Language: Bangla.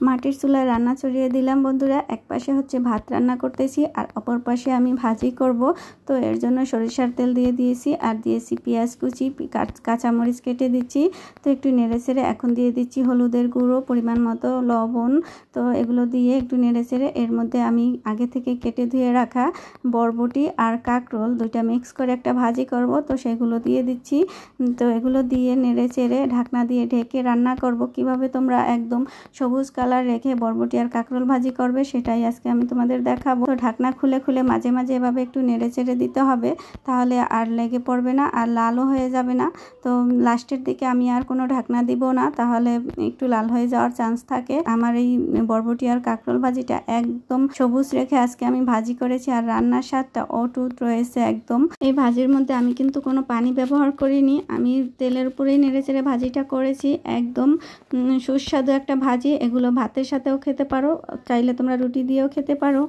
মাটির চুলায় রান্না চড়িয়ে দিলাম বন্ধুরা। এক পাশে হচ্ছে ভাত রান্না করতেছি আর অপর পাশে আমি ভাজি করব। তো এর জন্য সরিষার তেল দিয়ে দিয়েছি আর দিয়েছি পেঁয়াজ কুচি, কাঁচামরিচ কেটে দিচ্ছি। তো একটু নেড়েচেড়ে এখন দিয়ে দিচ্ছি হলুদের গুঁড়ো, পরিমাণ মতো লবণ। তো এগুলো দিয়ে একটু নেড়েচেড়ে এর মধ্যে আমি আগে থেকে কেটে ধুয়ে রাখা বরবটি আর কাঁকরোল দুইটা মিক্স করে একটা ভাজি করব। তো সেগুলো দিয়ে দিচ্ছি। তো এগুলো দিয়ে নেড়েচেড়ে ঢাকনা দিয়ে ঢেকে রান্না করব। কিভাবে তোমরা একদম সবুজ কালার রেখে বরবটি আর কাঁকরোল ভাজি করবে সেটাই আজকে আমি তোমাদের দেখাবো। তো ঢাকনা খুলে খুলে মাঝে মাঝে এভাবে একটু নেড়েচেড়ে দিতে হবে, তাহলে আর লেগে পড়বে না আর লালও হয়ে যাবে না। তো লাস্টের দিকে আমি আর কোনো ঢাকনা দিব না, তাহলে একটু লাল হয়ে যাওয়ার চান্স থাকে। আমার এই বরবটি আর কাঁকরোল ভাজিটা একদম সবুজ রেখে আজকে আমি ভাজি করেছি আর রান্নার স্বাদটা অটুট রয়েছে একদম। এই ভাজির মধ্যে আমি কিন্তু কোনো পানি ব্যবহার করিনি, আমি তেলের উপরেই নেড়েচেড়ে ভাজিটা করেছি। একদম সুস্বাদু একটা ভাজি। এগুলো ভাতের সাথেও খেতে পারো, চাইলে তোমরা রুটি দিয়েও খেতে পারো।